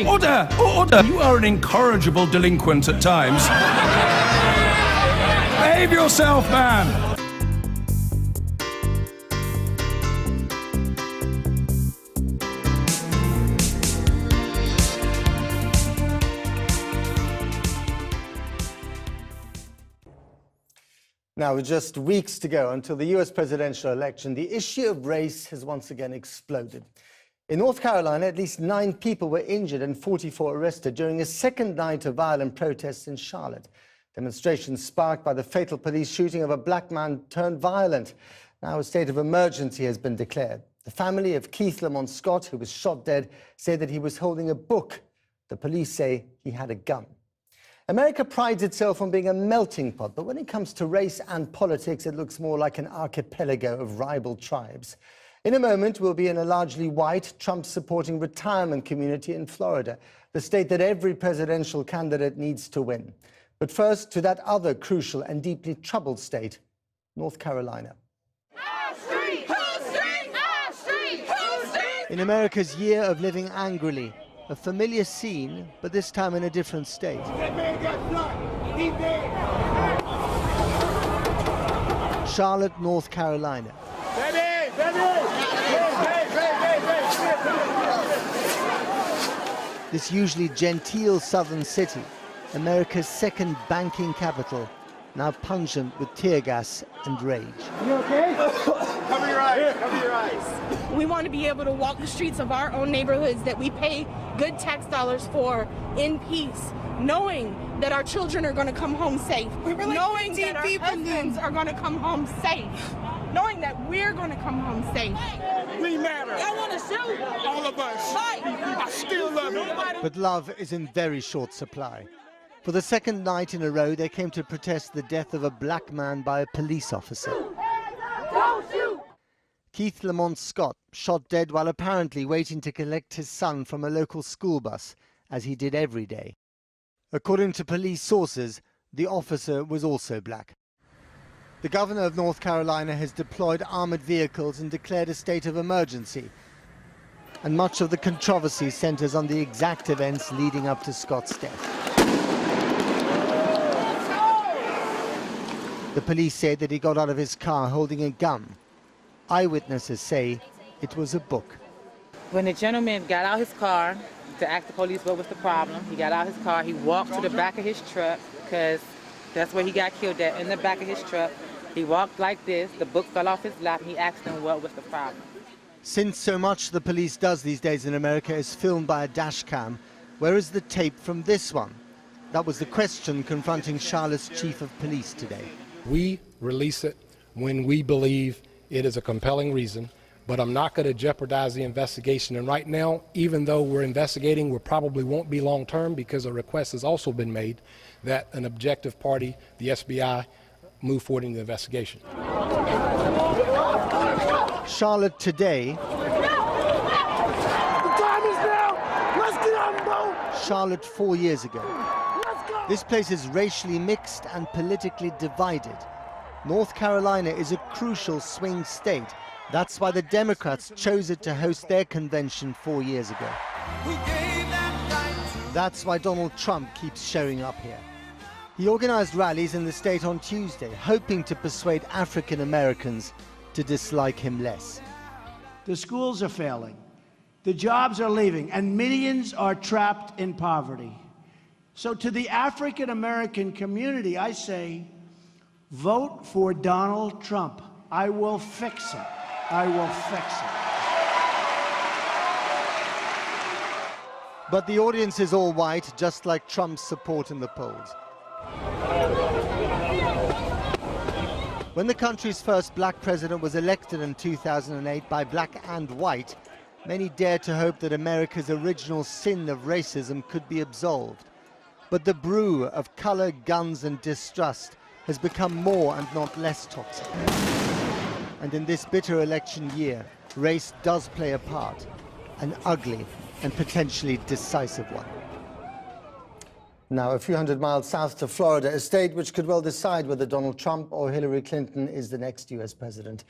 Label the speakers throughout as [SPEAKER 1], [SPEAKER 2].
[SPEAKER 1] Order! Order! You are an incorrigible delinquent at times. Behave yourself, man!
[SPEAKER 2] Now, with just weeks to go until the US presidential election, the issue of race has once again exploded. In North Carolina, at least 9 people were injured and 44 arrested during a second night of violent protests in Charlotte. Demonstrations sparked by the fatal police shooting of a black man turned violent. Now a state of emergency has been declared. The family of Keith Lamont Scott, who was shot dead, say that he was holding a book. The police say he had a gun. America prides itself on being a melting pot, but when it comes to race and politics, it looks more like an archipelago of rival tribes. In a moment, we'll be in a largely white, Trump-supporting retirement community in Florida, the state that every presidential candidate needs to win. But first, to that other crucial and deeply troubled state, North Carolina.
[SPEAKER 3] Our street! Whose street? Our street! Whose street?
[SPEAKER 2] In America's year of living angrily, a familiar scene, but this time in a different state.
[SPEAKER 4] That man got shot. He dead.
[SPEAKER 2] Charlotte, North Carolina.
[SPEAKER 4] Baby, baby.
[SPEAKER 2] This usually genteel southern city, America's second banking capital, now pungent with tear gas and rage.
[SPEAKER 4] You okay? Cover your eyes. Cover your eyes.
[SPEAKER 5] We want to be able to walk the streets of our own neighborhoods that we pay good tax dollars for in peace, knowing that our children are going to come home safe, knowing that our husbands are going to come home safe, knowing that we're going to come home safe.
[SPEAKER 4] We matter.
[SPEAKER 5] I want to shoot.
[SPEAKER 4] All of us. I still love you.
[SPEAKER 2] But love is in very short supply. For the second night in a row, they came to protest the death of a black man by a police officer.
[SPEAKER 3] Don't shoot!
[SPEAKER 2] Keith Lamont Scott, shot dead while apparently waiting to collect his son from a local school bus, as he did every day. According to police sources, the officer was also black. The governor of North Carolina has deployed armored vehicles and declared a state of emergency. And much of the controversy centers on the exact events leading up to Scott's death. The police say that he got out of his car holding a gun. Eyewitnesses say it was a book.
[SPEAKER 6] When the gentleman got out his car to ask the police what was the problem, he got out his car, he walked to the back of his truck, because that's where he got killed at, in the back of his truck. He walked like this, the book fell off his lap, and he asked them what was the problem.
[SPEAKER 2] Since so much the police does these days in America is filmed by a dash cam, where is the tape from this one? That was the question confronting Charlotte's chief of police today.
[SPEAKER 7] We release it when we believe it is a compelling reason, but I'm not going to jeopardize the investigation. And right now, even though we're investigating, we probably won't be long term, because a request has also been made that an objective party, the FBI, move forward in the investigation.
[SPEAKER 2] Charlotte today.
[SPEAKER 4] The time is now. Let's get on the boat.
[SPEAKER 2] Charlotte 4 years ago.
[SPEAKER 4] Let's go.
[SPEAKER 2] This place is racially mixed and politically divided. North Carolina is a crucial swing state. That's why the Democrats chose it to host their convention 4 years ago. That's why Donald Trump keeps showing up here. He organized rallies in the state on Tuesday, hoping to persuade African Americans to dislike him less.
[SPEAKER 8] The schools are failing, the jobs are leaving, and millions are trapped in poverty. So to the African American community, I say, vote for Donald Trump. I will fix it. I will fix it.
[SPEAKER 2] But the audience is all white, just like Trump's support in the polls. When the country's first black president was elected in 2008 by black and white, many dared to hope that America's original sin of racism could be absolved. But the brew of color, guns, and distrust has become more and not less toxic. And in this bitter election year, race does play a part, an ugly and potentially decisive one. Now, a few hundred miles south to Florida, a state which could well decide whether Donald Trump or Hillary Clinton is the next US president.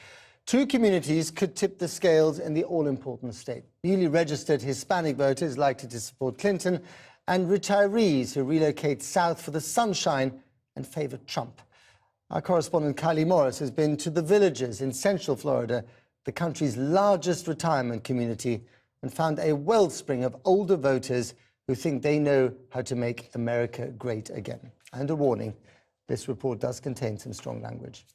[SPEAKER 2] Two communities could tip the scales in the all-important state. Newly registered Hispanic voters likely to support Clinton, and retirees who relocate south for the sunshine and favor Trump. Our correspondent Kylie Morris has been to the Villages in Central Florida, the country's largest retirement community, and found a wellspring of older voters who think they know how to make America great again. And a warning, this report does contain some strong language.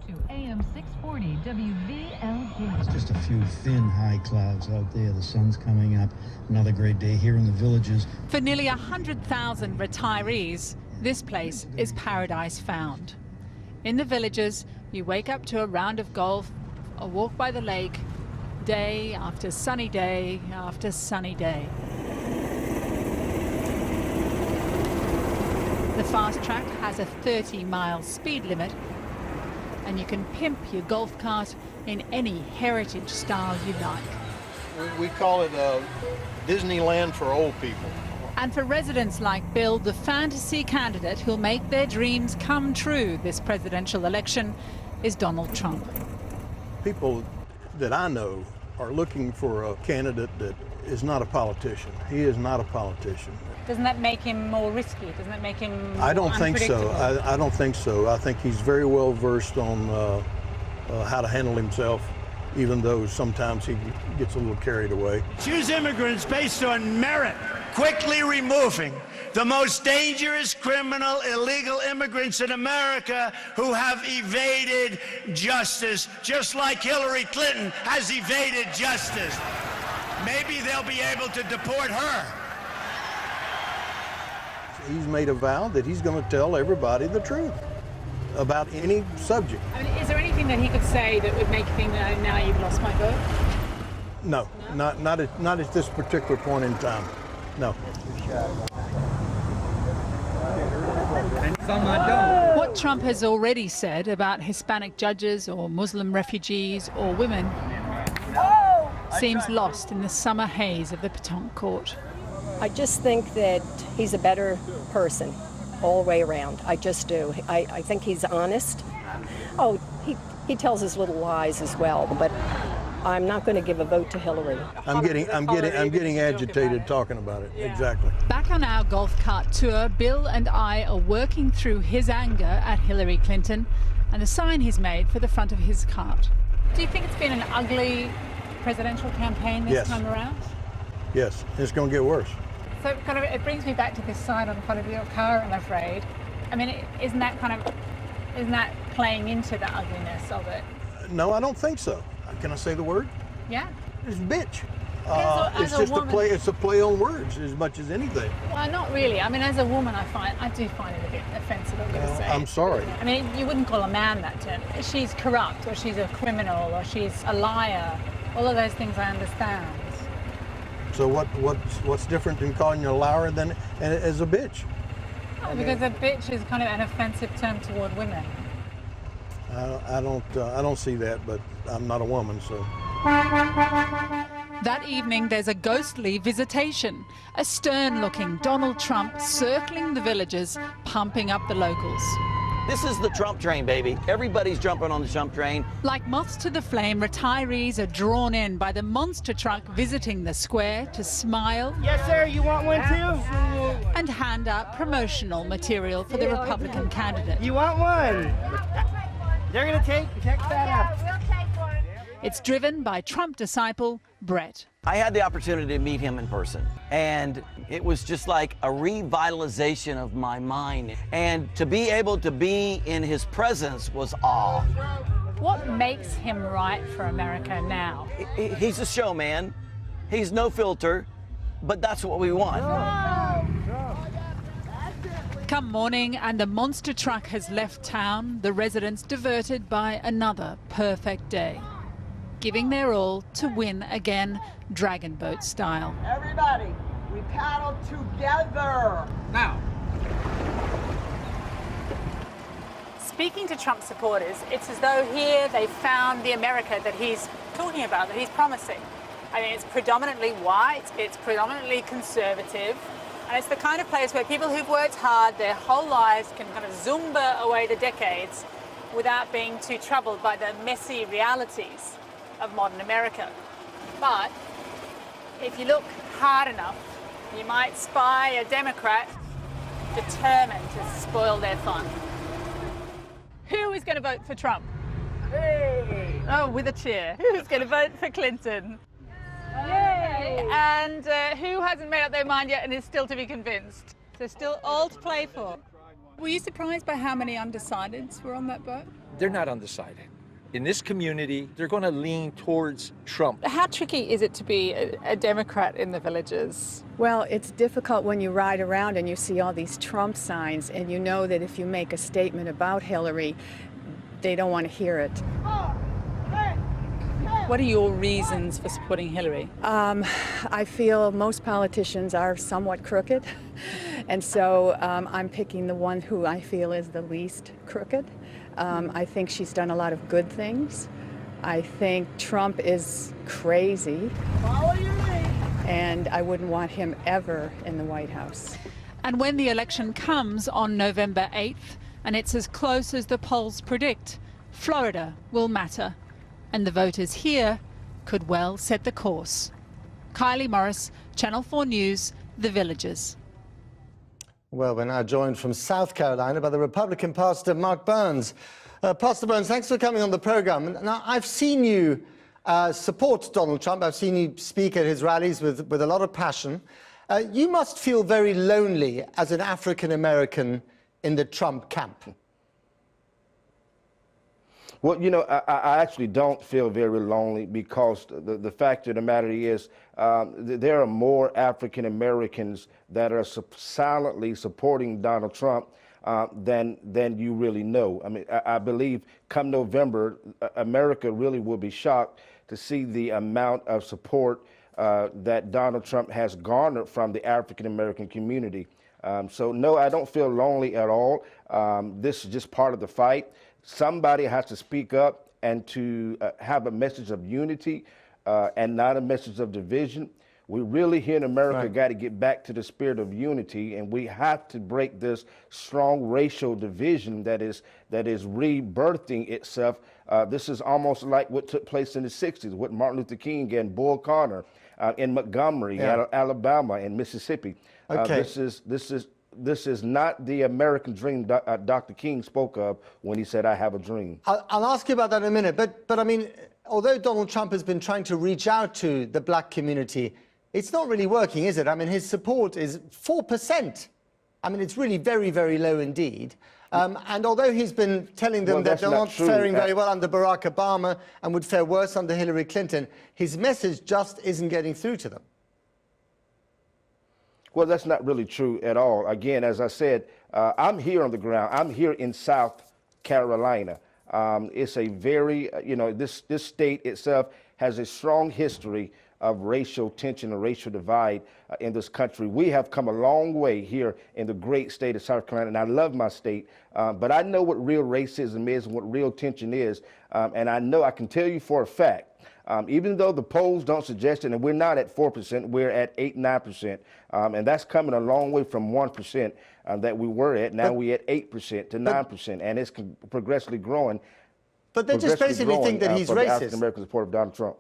[SPEAKER 9] To AM 640 WVLD.
[SPEAKER 10] It's just a few thin high clouds out there. The sun's coming up. Another great day here in the Villages.
[SPEAKER 9] For nearly 100,000 retirees, this place is paradise found. In the Villages, you wake up to a round of golf, a walk by the lake, day after sunny day after sunny day. The fast track has a 30-mile speed limit, and you can pimp your golf cart in any heritage style you like.
[SPEAKER 11] We call it Disneyland for old people.
[SPEAKER 9] And for residents like Bill, the fantasy candidate who'll make their dreams come true this presidential election is Donald Trump.
[SPEAKER 11] People that I know are looking for a candidate that is not a politician. He is not a politician.
[SPEAKER 9] Doesn't that make him more risky? Doesn't that make him
[SPEAKER 11] I don't think so. I don't think so. I think he's very well versed on how to handle himself, even though sometimes he gets a little carried away.
[SPEAKER 8] Choose immigrants based on merit, quickly removing the most dangerous criminal illegal immigrants in America who have evaded justice, just like Hillary Clinton has evaded justice. Maybe they'll be able to deport her.
[SPEAKER 11] He's made a vow that he's going to tell everybody the truth about any subject.
[SPEAKER 9] I mean, is there anything that he could say that would make you think that now you've lost my vote?
[SPEAKER 11] No, not at this particular point in time. No.
[SPEAKER 9] What Trump has already said about Hispanic judges or Muslim refugees or women seems lost in the summer haze of the Potomac Court.
[SPEAKER 12] I just think that he's a better person all the way around. I just do. I think he's honest. Oh, he tells his little lies as well, but I'm not going to give a vote to Hillary.
[SPEAKER 11] I'm getting agitated talking about it. Yeah. Exactly.
[SPEAKER 9] Back on our golf cart tour, Bill and I are working through his anger at Hillary Clinton and the sign he's made for the front of his cart. Do you think it's been an ugly presidential campaign this time around?
[SPEAKER 11] Yes, it's going to get worse.
[SPEAKER 9] So it brings me back to this sign on the front of your car, I'm afraid. I mean, isn't that playing into the ugliness of it?
[SPEAKER 11] No, I don't think so. Can I say the word?
[SPEAKER 9] Yeah.
[SPEAKER 11] It's bitch.
[SPEAKER 9] It's just
[SPEAKER 11] a play. It's a play on words as much as anything.
[SPEAKER 9] Well, not really. I mean, as a woman, I do find it a bit offensive. I'm going to say.
[SPEAKER 11] I'm sorry.
[SPEAKER 9] I mean, you wouldn't call a man that term. She's corrupt, or she's a criminal, or she's a liar. All of those things I understand.
[SPEAKER 11] So what's different than calling you a liar than as a bitch?
[SPEAKER 9] Oh, because a bitch is kind of an offensive term toward women.
[SPEAKER 11] I don't see that, but I'm not a woman, so.
[SPEAKER 9] That evening, there's a ghostly visitation. A stern-looking Donald Trump circling the Villages, pumping up the locals.
[SPEAKER 13] This is the Trump train, baby. Everybody's jumping on the Trump train.
[SPEAKER 9] Like moths to the flame, retirees are drawn in by the monster truck visiting the square to smile.
[SPEAKER 4] Yes, sir. You want one too?
[SPEAKER 9] And hand out promotional material for the Republican candidate.
[SPEAKER 4] You want one? They're going to check that out.
[SPEAKER 3] We'll take one.
[SPEAKER 9] It's driven by Trump disciple Brett.
[SPEAKER 13] I had the opportunity to meet him in person, and it was just like a revitalization of my mind. And to be able to be in his presence was awe.
[SPEAKER 9] What makes him right for America now?
[SPEAKER 13] He's a showman. He's no filter, but that's what we want.
[SPEAKER 9] Come morning and the monster truck has left town, the residents diverted by another perfect day, giving their all to win again, dragon boat style.
[SPEAKER 4] Everybody, we paddle together. Now.
[SPEAKER 9] Speaking to Trump supporters, it's as though here they found the America that he's talking about, that he's promising. I mean, it's predominantly white, it's predominantly conservative, and it's the kind of place where people who've worked hard their whole lives can kind of Zumba away the decades without being too troubled by the messy realities of modern America. But if you look hard enough, you might spy a Democrat determined to spoil their fun. Who is going to vote for Trump? Hey. Oh, with a cheer. Who's going to vote for Clinton? Yay! And who hasn't made up their mind yet and is still to be convinced? So still all to play for. Were you surprised by how many undecideds were on that vote?
[SPEAKER 14] They're not undecided. In this community, they're going to lean towards Trump.
[SPEAKER 9] How tricky is it to be a Democrat in the Villages?
[SPEAKER 15] Well, it's difficult when you ride around and you see all these Trump signs and you know that if you make a statement about Hillary, they don't want to hear it.
[SPEAKER 9] What are your reasons for supporting Hillary?
[SPEAKER 15] I feel most politicians are somewhat crooked, and so I'm picking the one who I feel is the least crooked. I think she's done a lot of good things. I think Trump is crazy.
[SPEAKER 3] Follow your lead.
[SPEAKER 15] And I wouldn't want him ever in the White House.
[SPEAKER 9] And when the election comes on November 8th, and it's as close as the polls predict, Florida will matter. And the voters here could well set the course. Kylie Morris, Channel 4 News, The Villages.
[SPEAKER 2] Well, we're now joined from South Carolina by the Republican pastor Mark Burns. Pastor Burns, thanks for coming on the program. Now, I've seen you support Donald Trump. I've seen you speak at his rallies with a lot of passion. You must feel very lonely as an African American in the Trump camp.
[SPEAKER 16] Well, you know, I actually don't feel very lonely because the fact of the matter is there are more African Americans that are silently supporting Donald Trump than you really know. I mean, I believe come November, America really will be shocked to see the amount of support that Donald Trump has garnered from the African American community. So no, I don't feel lonely at all. This is just part of the fight. Somebody has to speak up and to have a message of unity and not a message of division. We really here in America got to get back to the spirit of unity, and we have to break this strong racial division that is rebirthing itself. This is almost like what took place in the 60s with Martin Luther King and Bull Connor in Montgomery, Alabama, and Mississippi. This is not the American dream Dr. King spoke of when he said, "I have a dream."
[SPEAKER 2] I'll ask you about that in a minute, but I mean, although Donald Trump has been trying to reach out to the black community, it's not really working, is it? I mean, his support is 4%. I mean, it's really very, very low indeed. And although he's been telling them that they're not faring very well under Barack Obama and would fare worse under Hillary Clinton, his message just isn't getting through to them.
[SPEAKER 16] Well, that's not really true at all. Again, as I said, I'm here on the ground. I'm here in South Carolina. It's a very, you know, this state itself has a strong history of racial tension and racial divide in this country. We have come a long way here in the great state of South Carolina, and I love my state, but I know what real racism is and what real tension is, and I know I can tell you for a fact, even though the polls don't suggest it, and we're not at 4%, we're at 8-9%, and that's coming a long way from 1% that we were at. Now we're at 8% to 9%, and it's progressively growing.
[SPEAKER 2] But they just basically think that he's
[SPEAKER 16] for the
[SPEAKER 2] racist.
[SPEAKER 16] African American support of Donald Trump.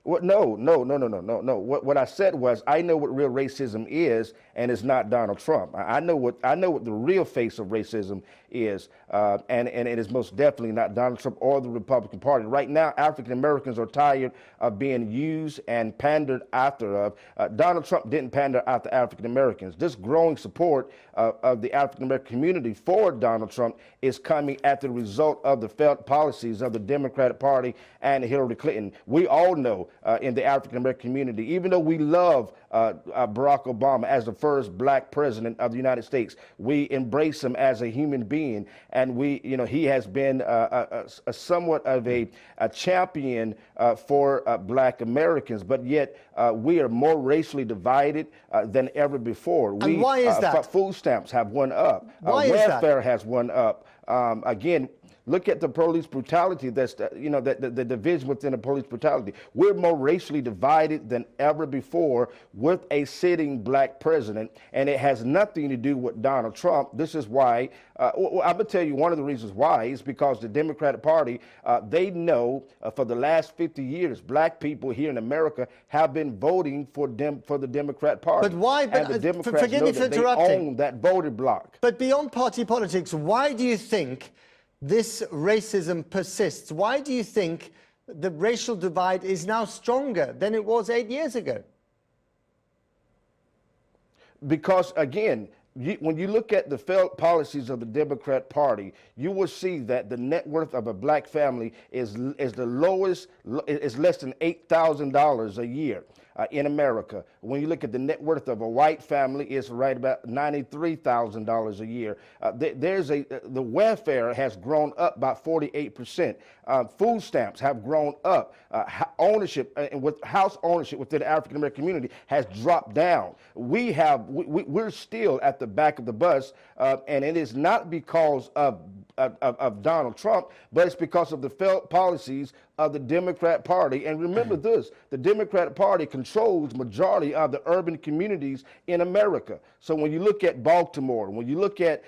[SPEAKER 16] What? No. What I said was I know what real racism is, and it's not Donald Trump. I know what the real face of racism is, and it is most definitely not Donald Trump or the Republican Party. Right now, African Americans are tired of being used and pandered after. Donald Trump didn't pander after African Americans. This growing support of the African American community for Donald Trump is coming at the result of the failed policies of the Democratic Party and Hillary Clinton. We all know in the African American community, even though we love Barack Obama as the first black president of the United States, we embrace him as a human being, and he has been a somewhat of a champion for black Americans, but yet we are more racially divided than ever before.
[SPEAKER 2] And why is that?
[SPEAKER 16] Food stamps have won up.
[SPEAKER 2] Why is that?
[SPEAKER 16] Welfare has won up. Again, Look at the police brutality. That's the division within the police brutality. We're more racially divided than ever before with a sitting black president, and it has nothing to do with Donald Trump. This is why I'm gonna tell you one of the reasons why is because the Democratic Party, they know for the last 50 years, black people here in America have been voting for the Democrat Party.
[SPEAKER 2] But why?
[SPEAKER 16] And the Democrats
[SPEAKER 2] forgive
[SPEAKER 16] know
[SPEAKER 2] me for
[SPEAKER 16] that they
[SPEAKER 2] interrupting.
[SPEAKER 16] own that voter bloc.
[SPEAKER 2] But beyond party politics, why do you think this racism persists? Why do you think the racial divide is now stronger than it was 8 years ago?
[SPEAKER 16] Because, again, when you look at the failed policies of the Democrat Party, you will see that the net worth of a black family is the lowest, is less than $8,000 a year in America. When you look at the net worth of a white family, it's right about $93,000 a year. The welfare has grown up by 48%. Food stamps have grown up. Ownership with house ownership within the African American community has dropped down. We're still at the back of the bus, and it is not because of Donald Trump, but it's because of the failed policies of the Democrat Party. And remember this, the Democrat Party controls majority of the urban communities in America. So when you look at Baltimore, when you look at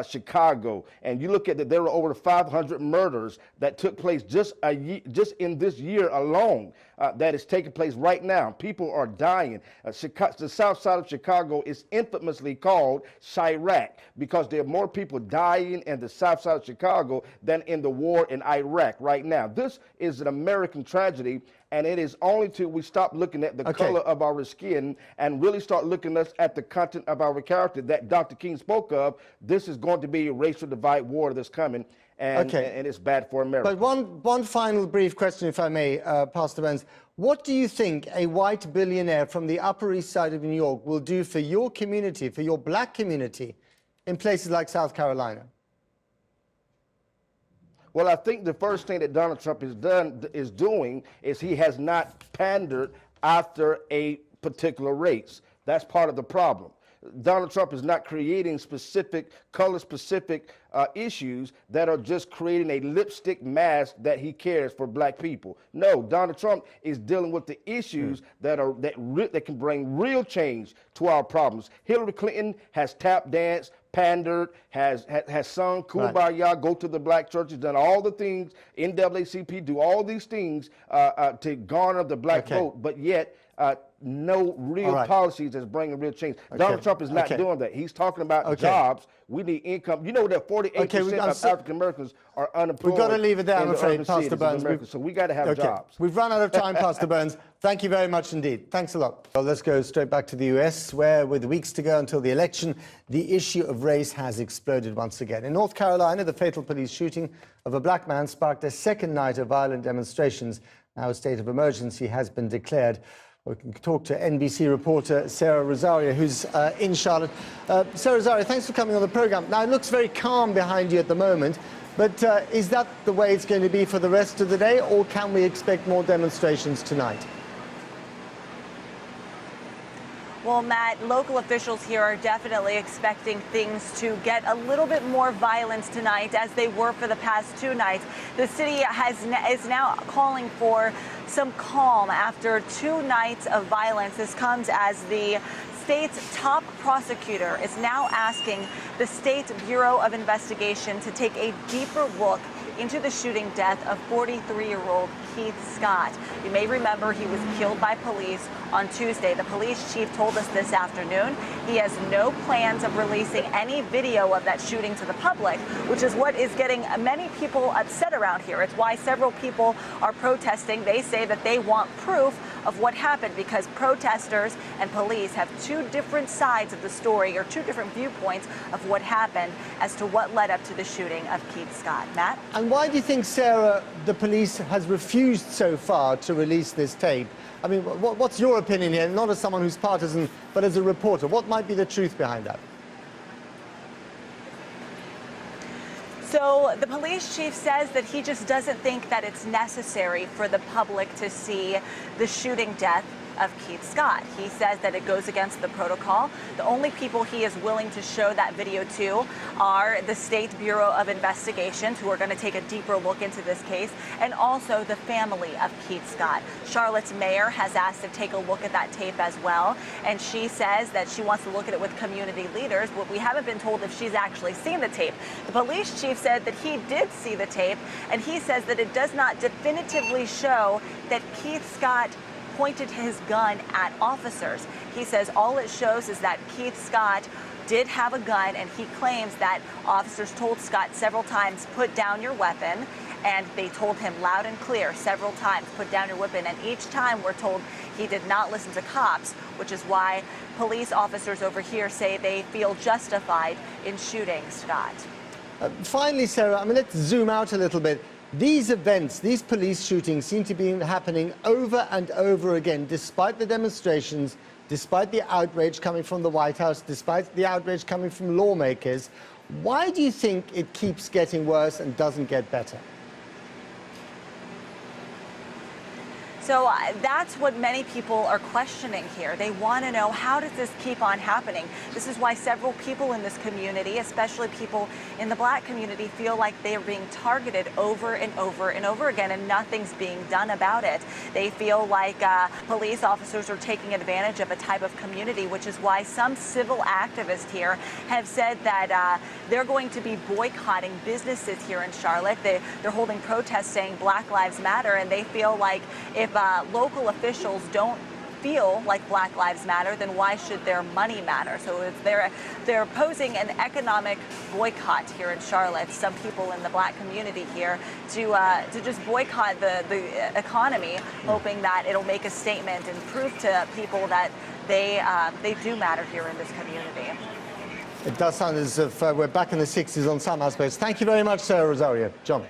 [SPEAKER 16] Chicago, and you look at that there were over 500 murders that took place just in this year alone, that is taking place right now. People are dying. The south side of Chicago is infamously called Chirac because there are more people dying in the south side of Chicago than in the war in Iraq right now. This is an American tragedy, and it is only till we stop looking at the color of our skin and really start looking at the content of our character that Dr. King spoke of. This is going to be a racial divide war that's coming, and it's bad for America.
[SPEAKER 2] But one final brief question, if I may, Pastor Burns. What do you think a white billionaire from the Upper East Side of New York will do for your community, for your black community, in places like South Carolina?
[SPEAKER 16] Well, I think the first thing that Donald Trump is doing is he has not pandered after a particular race. That's part of the problem. Donald Trump is not creating specific, color-specific issues that are just creating a lipstick mask that he cares for black people. No, Donald Trump is dealing with the issues that can bring real change to our problems. Hillary Clinton has tap danced, pandered, has sung Kumbaya, go to the black churches, done all the things, NAACP, do all these things to garner the black vote, but yet no real policies that's bringing real change. Donald Trump is not doing that. He's talking about jobs. We need income. You know that 48% of African Americans are unemployed.
[SPEAKER 2] We've got to leave it there, I'm afraid, Pastor Burns.
[SPEAKER 16] So we got to have jobs.
[SPEAKER 2] We've run out of time, Pastor Burns. Thank you very much indeed. Thanks a lot. Well, let's go straight back to the US, where with weeks to go until the election, the issue of race has exploded once again. In North Carolina, the fatal police shooting of a black man sparked a second night of violent demonstrations. Now a state of emergency has been declared. We can talk to NBC reporter Sarah Rosario, who's in Charlotte. Sarah Rosario, thanks for coming on the program. Now, it looks very calm behind you at the moment, but is that the way it's going to be for the rest of the day, or can we expect more demonstrations tonight?
[SPEAKER 17] Well, Matt, local officials here are definitely expecting things to get a little bit more violence tonight, as they were for the past two nights. The city is now calling for some calm after 2 nights of violence. This comes as the state's top prosecutor is now asking the State Bureau of Investigation to take a deeper look into the shooting death of 43-year-old Keith Scott. You may remember he was killed by police on Tuesday. The police chief told us this afternoon he has no plans of releasing any video of that shooting to the public, which is what is getting many people upset around here. It's why several people are protesting. They say that they want proof of what happened, because protesters and police have 2 different sides of the story, or 2 different viewpoints of what happened as to what led up to the shooting of Keith Scott. Matt?
[SPEAKER 2] And why do you think, Sarah, the police has refused so far to release this tape? I mean, what's your opinion here? Not as someone who's partisan, but as a reporter. What might be the truth behind that?
[SPEAKER 17] So the police chief says that he just doesn't think that it's necessary for the public to see the shooting death of Keith Scott. He says that it goes against the protocol. The only people he is willing to show that video to are the State Bureau of Investigations, who are going to take a deeper look into this case, and also the family of Keith Scott. Charlotte's mayor has asked to take a look at that tape as well, and she says that she wants to look at it with community leaders, but we haven't been told if she's actually seen the tape. The police chief said that he did see the tape, and he says that it does not definitively show that Keith Scott pointed his gun at officers. He says all it shows is that Keith Scott did have a gun, and he claims that officers told Scott several times, put down your weapon, and they told him loud and clear several times, put down your weapon, and each time we're told he did not listen to cops, which is why police officers over here say they feel justified in shooting Scott.
[SPEAKER 2] Finally, Sarah, let's zoom out a little bit. These events, these police shootings seem to be happening over and over again, despite the demonstrations, despite the outrage coming from the White House, despite the outrage coming from lawmakers. Why do you think it keeps getting worse and doesn't get better?
[SPEAKER 17] So that's what many people are questioning here. They want to know, how does this keep on happening? This is why several people in this community, especially people in the Black community, feel like they are being targeted over and over and over again, and nothing's being done about it. They feel like police officers are taking advantage of a type of community, which is why some civil activists here have said that they're going to be boycotting businesses here in Charlotte. They're holding protests saying Black Lives Matter, and they feel like if local officials don't feel like Black Lives Matter, then why should their money matter? So they're posing an economic boycott here in Charlotte. Some people in the Black community here to just boycott the economy, hoping that it'll make a statement and prove to people that they do matter here in this community.
[SPEAKER 2] It does sound as if we're back in the 60s on some aspects. Thank you very much, Sarah Rosario. John.